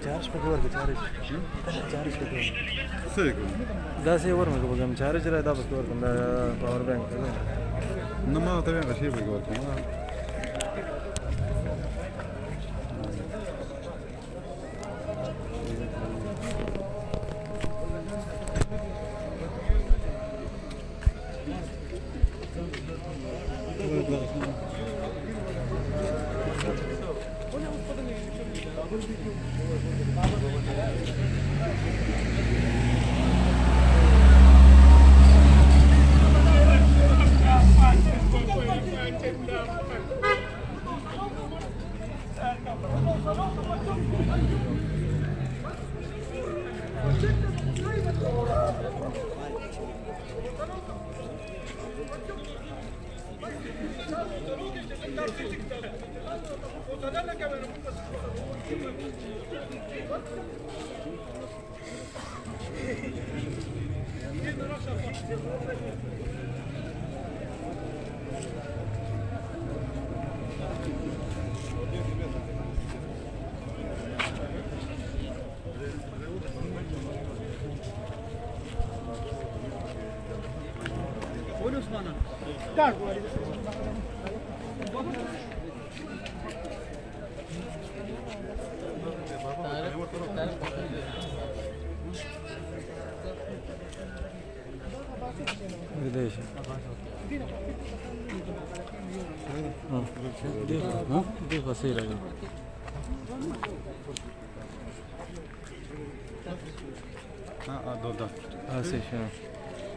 चार्ज पे कवर के चार्ज पे कवर सही को दस ये वर में को हम चार्ज रहता बस कवर कंदा पावर बैंक नम्मा होता है अच्छी पे कवर कंदा विदेश देखो सही लगे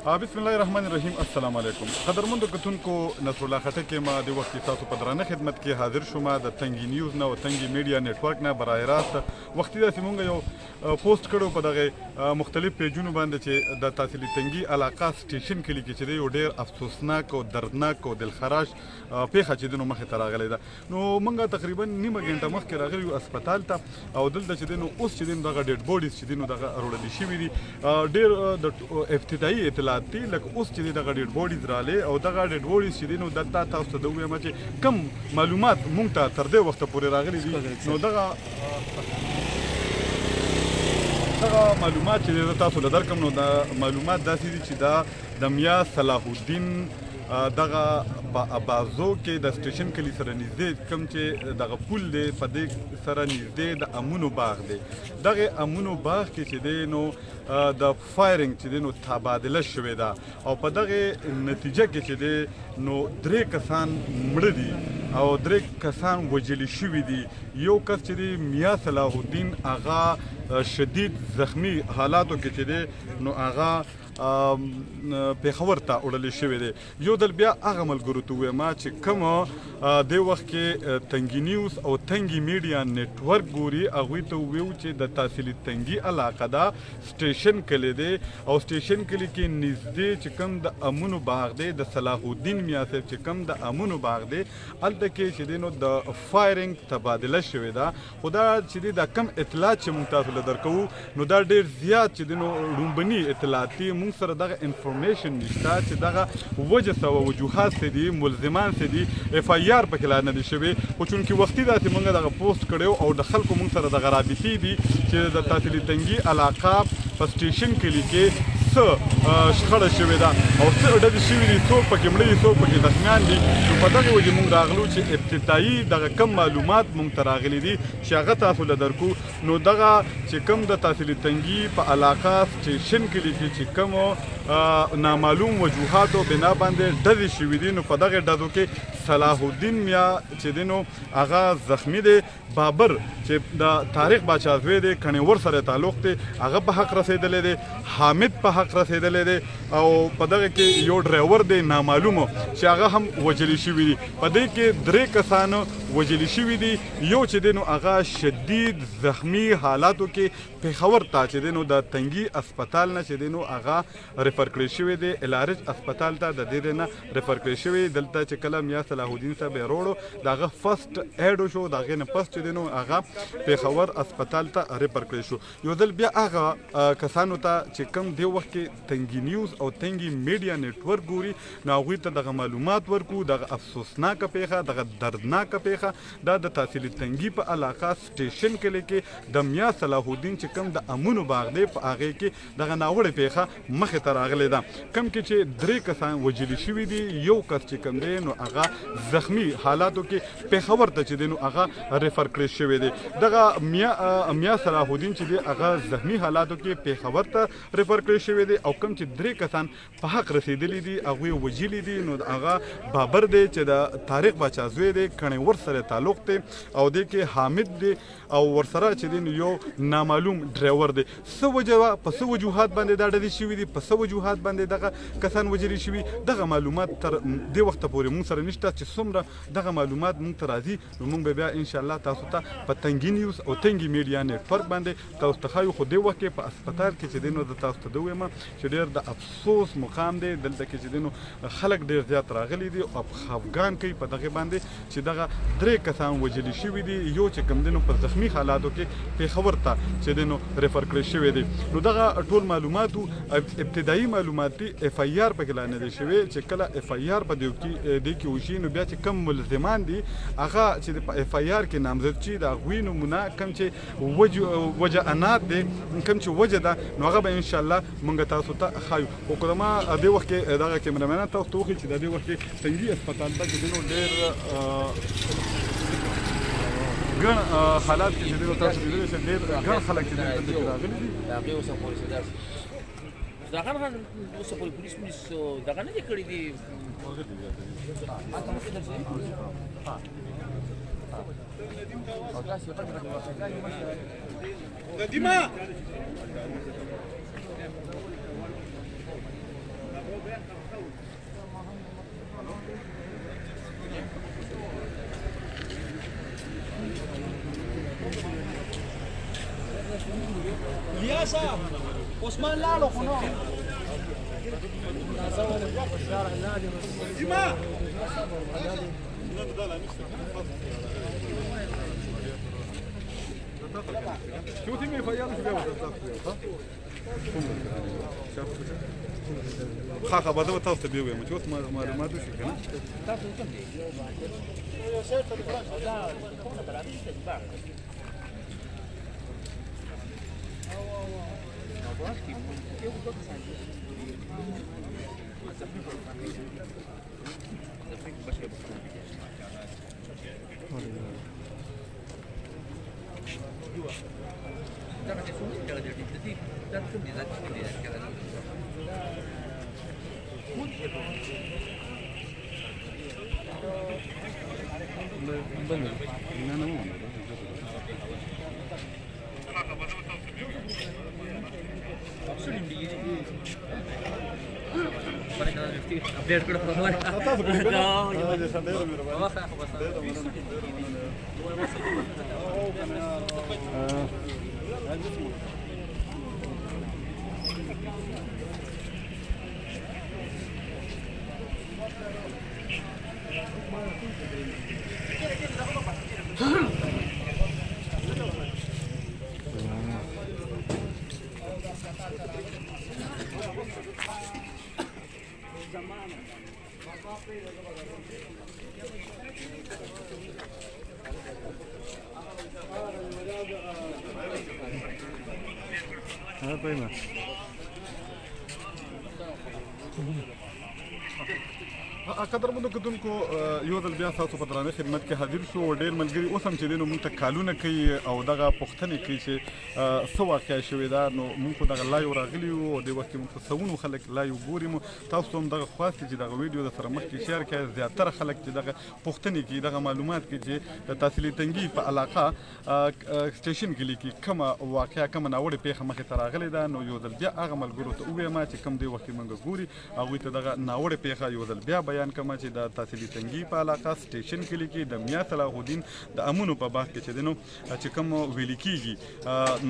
बिस्मिल्लाहिर्रहमानिर्रहीम अस्सलाम वालेकुम क़दरमंद कतुनको नसरुल्लाह खटक के मा दे वक्त सासु पदराना खिदमत के हाजिर शुमा द तंगी न्यूज़ ना और तंगी मीडिया नेटवर्क ना बराह रास्त वक्ती दा सिमुंगा यो पोस्ट करो पदगे मुख्तलिफ पेजों बांधे चे द तहसीली तंगी इलाका स्टेशन के लिए चे यो ढेर अफसोसनाक और दर्दनाक और दिलखराश पेखा चे दिनों मखे तरा गले दा नो मंगा तकरीबन नीम घंटा मख के रागल यो अस्पताल था और दिल दा चे दिनों उस चे दिन दागा डेड बॉडीज चे दिनों दागा अरोड़ा दिशी भी ढेर द इफ्तिदाई इतलाती लग उस चे दागा डेड बॉडीज राले और दागा डेड बॉडीज चे दिनों दत्ता था उस तदुए मचे कम मालूमात मुंगता तरदे वक्त पूरे रागली दी नो दागा मालूमात چې تاسو له درکم نو دا معلومات داسې دي چې دا د میا صلاح الدین دغه بازو کې د سټیشن کلی سره نږدې کوم چې دغه پل دی په دې سره نږدې د امونو باغ دی دغه امونو باغ کې چې دی نو د فایرنګ چې دی نو تبادله شوې ده او په دغه نتیجه کې چې دی نو 3 کسان مړه دي او 3 کسان وژل شوي دي یو کس چې دی میا صلاح الدین اغا شدید زخمی حالاتو کې چې دی نو اغا پیښور ته وړل شوی دی یو دل بیا هغه ملګرو ته وایم چې کوم د وخت کې تنګي نیوز او تنګي میډیا نیټورک ګوري هغه ته ویو چې د تحصیلي تنګي علاقه دا سټیشن کلی دی او سټیشن کلی کې نږدې چې کوم د امونو باغ دی د صلاح الدین میا صاحب چې کوم د امونو باغ دی هلته کې چې دی نو د فایرنګ تبادله شوې ده خو دا چې دی دا کم اطلاعات چې موږ تاسو له درکوو نو دا ډېر زیات چې دی نو لومبني اطلاعاتي موږ سره دغه انفارمیشن نشته چې دغه وجه څه وجوهات څه دي ملزمان څه دي اف آی آر پکې لا نه دي شوی خو چونکې وختي داسې موږ دغه پوسټ کړی او د خلکو موږ سره دغه رابطې دي چې د تحصیلي تنګي علاقه په سټیشن کلي کې څه شخړه شوې ده او څه ډزې شوي دي څوک پکې مړه دي څوک پکې زخمیان دي نو په دغه وجې موږ راغلو چې ابتدایي دغه کم معلومات موږ ته راغلي دي چې هغه تاسو له درکو نو دغه چې کم د تحصیلي تنګي په علاقه سټیشن کلي کې چې کومو نامعلوم وجوهاتو بنا باندې ډزې شوي دي نو په دغه ډزو کې صلاح الدین میا چې دی نو هغه زخمی دی بابر چې د تاریخ باچا زوی دی کنیور سره تعلق دی هغه په حق رسېدلی دی حامد په حق رسېدلی دی او په دغه کې یو ډرایور دی نامعلومو چې هغه هم وژلي شوي دي په دې کې 3 کسانو وژلي شوي دي. یو چې دی نو هغه شدید زخمی حالاتو کې پېښور ته چې دی نو د تنګي اسپتال نه چې دی نو هغه ریفر کړی شوی دی الارج اسپتال ته د دې نه ریفر کړی شوی. دلته چې کله میا صلاح الدین صاحب یې روړو د هغه فرست ایډ وشو، د هغې نه پس چې دی نو هغه پېښور اسپتال ته ریفر کړی شو. یو ځل بیا هغه کسانو ته چې کوم دی وخت کې تنګي نیوز او تنګي میډیا نیټورک ګوري نو هغوی ته دغه معلومات ورکو. دغه افسوسناکه پیښه، دغه دردناکه پیښه دا د تحصیل تنګي په علاقه سټیشن کلي کې د میا صلاح الدین چې کوم د امونو باغ دی په هغې کې دغه ناوړې پیښه مخې ته راغلی ده. کوم کې چې 3 کسان وژلي شوي دي، یو کس چې کوم دی نو هغه زخمی حالاتو کې پېښور ته چې دی نو هغه ریفر کړی شوی دی. دغه میا صلاح الدین چې دی هغه زخمی حالاتو کې پېښور ته ریفر کړی شوی دی او کوم چې 3 کسان په حق رسیدلی دي هغوی وژلي دي نو هغه بابر دی چې د طارق باچا زوی دی، کڼې ور سره تعلق دی او دې کې حامد دی او ورسره چې دی یو نامعلوم ډرایور دی. څه وجه په څه وجوهات باندې دا ډلې شوي دي، په څه وجوهات باندې دغه کسان وژلي شوي، دغه معلومات تر دې وخته پورې موږ سره نشته. چې څومره دغه معلومات موږ ته راځي نو موږ به بیا انشاءالله تاسو ته په تنګي نیوز او تنګي میډیا نیټورک باندې تاسو ته ښایو. خو دې وخت کې په اسپتال کې چې دی نو د تاسو ته ووایم چې ډېر د افسوس مقام دی. دلته کې چې دی نو خلک ډېر زیات راغلي دي او خفګان کوي په دغې باندې چې دغه 3 کسان وژلي شوي دي. یو چې کوم دی نو په زخمی حالاتو کې پېښور ته چې دی نو ریفر کړی شوی دی. نو دغه ټول معلوماتو ابتدایي معلومات دي، اف آی آر پکې لا نه دی شوی. چې کله اف آی آر په دې کې وشي نو بیا چې کم ملزمان دي هغه چې په اف آی آر کې نامزد شي د هغوی نومونه کم چې وجعنات دي، کم چې وجه ده نو هغه به انشاءالله موږ تاسو ته ښایو. خو که زما دې وخت کې دغه کیمرامینان تاسو ته وښیي چې د دې وخت کې تنګي اسپتال ته چې دی نو ډېر ګڼ حالات کې چې دی نو تاسو لیدلی شئ ډېر ګڼ خلک چې دلته کې راغلي دي. د هغې اوسه پورې چې داسې د هغه اوسه پورې پولیس دغه نه دي کړي دي هلته مخکې درځي او داسې قدیمه Liasa, Osman Lalo, no. Dima. شو تيمي فياض شو بيو خاخه بده تاسو ته بيو چې اوس معلومات وشي کنه تاسو کوم دي अपडेट करो Pojma. قدرمنو کتونکو یو ځل بیا تاسو په درانه خدمت کې حاضر شو. ډېر ملګري اوس هم چې دی نو موږ ته کالونه کوي او دغه پوښتنې کوي چې څه واقعه شوې ده. نو موږ خو دغه لایو راغلي یو او دې وخت کې موږ په سوونو خلک لایو ګوري. تاسو هم دغه خواست چې دغه ویډیو د سره مخکې شیر کړئ. زیاتره خلک چې دغه پوښتنې کوي، دغه معلومات کوي چې د تحصیل تنګي په علاقه سټیشن کلي کې کومه واقعه کومه ناوړې پیښه مخې ته راغلې ده. نو یو ځل بیا هغه ملګرو ته ووایم چې کوم دې وخت کې موږ ګوري هغوی ته دغه ناوړې پیښه یو ځل بیا بیان کوم چې د تحصیلي تنګي په علاقه سټیشن کلي کې د میا صلاح الدین د امونو په باغ کې چې دی نو چې کوم ویل کېږي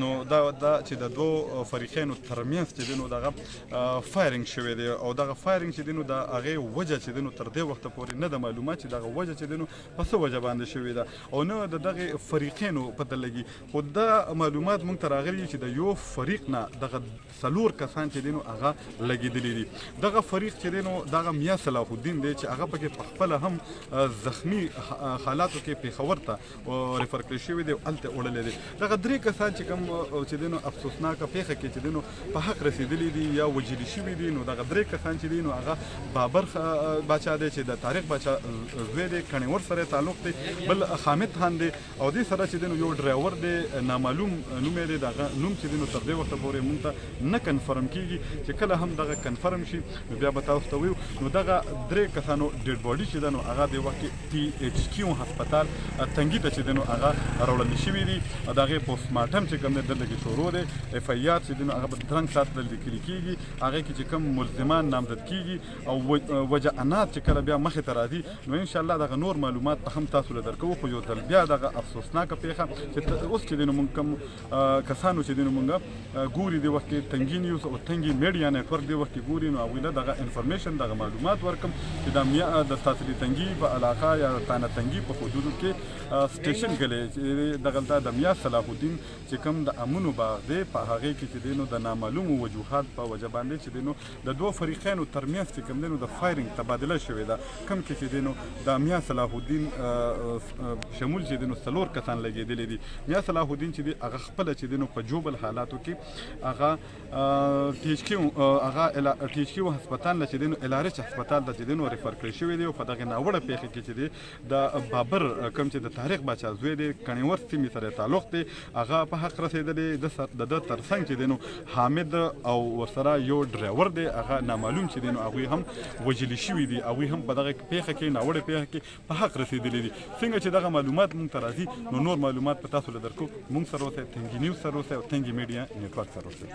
نو دا چې د دوو فریقینو ترمنځ چې دی نو دغه فایرنګ شوی دی او دغه فایرنګ چې دی نو د هغې وجه چې دی نو تر دې وخته پورې نه د معلومات چې دغه وجه چې دی نو په څه وجه باندې شوې ده او نه د دغې فریقینو پته لګي خو دا معلومات موږ ته راغلي چې د یو فریق نه دغه 4 کسان چې دی نو هغه لګېدلي دي دغه فریق چې دی نو دغه میا صلاح الدین دی چې هغه پکې په خپله هم زخمی حالاتو کې پېښور ته ریفر کړی شوی دی او هلته وړلی دی دغه 3 کسان چې کوم چې دی نو افسوسناکه پیښه کې چې دی نو په حق رسېدلي دي یا وجلي شوي دي نو دغه 3 کسان چې دی نو هغه بابر باچا دی چې د طارق باچا زوی دی کڼېور سره تعلق دی بل حامد خان دی او دې سره چې دی نو یو ډرایور دی نامعلوم نوم یې دی دغه نوم چې دی نو تر دې وخته پورې موږ ته نه کنفرم کیږي چې کله هم دغه کنفرم شي نو بیا به تاسو ته ویو نو دغه 3 کسانو ډیډ باډي چې دی نو هغه د وخت کې ټي ایچ کیو هسپتال تنګي ته چې دی نو هغه راوړل شوي دي د هغې پوسټ مارټم چې کوم دی دلته کې شروع دی اف آی آر چې دی نو هغه په درنګ ساتل لیکلي کېږي هغې کې چې کوم ملزمان نامزد کېږي او وجعنات چې کله بیا مخې ته راځي نو انشاءالله دغه نور معلومات هم تاسو له درکوو خو یو ځل بیا دغه افسوسناکه پیښه چې اوس چې دی نو موږ کوم کسانو چې دی نو موږ ګوري د وخت کې تنګي نیوز او تنګي میډیا نیټورک د وخت کې ګوري نو هغوی له دغه انفارمیشن دغه معلومات ورکم چې د میا د تحصیلي تنګي په علاقه یا تانه تنګي په حدودو کې سټیشن کلی چې دغلته د میا صلاح الدین چې کوم د امونو باغ دی په هغې کې چې دی نو د نامعلومو وجوهات په وجه باندې چې دی نو د دوه فریقینو ترمنځ چې کوم دی نو د فایرنګ تبادله شوې ده کوم کې چې دی نو د میا صلاح الدین شمول چې دی نو 4 کسان لګېدلي دي میا صلاح الدین چې دی هغه خپله چې دی نو په جوبل حالاتو کې هغه ټي ایچ کیو هسپتال نه چې دی نو الارچ هسپتال ته چې دی نو ریفر کړی شوی دی او په دغې ناوړه پیښې کې چې دی د بابر کوم چې د طارق باچا زوی دی کڼېور سیمې سره تعلق دی هغه په حق رسېدلی د ده تر څنګ چې دی نو حامد او ورسره یو ډرایور دی هغه نامعلوم چې دی نو هغوی هم وژلي شوي دي هغوی هم په دغه پیښه کې ناوړه پیښه کې په حق رسېدلي دي څنګه چې دغه معلومات موږ ته راځي نو نور معلومات په تاسو له درکو موږ سره اوسئ تنګي نیوز سره اوسئ او تنګي میډیا نیټورک سره اوسئ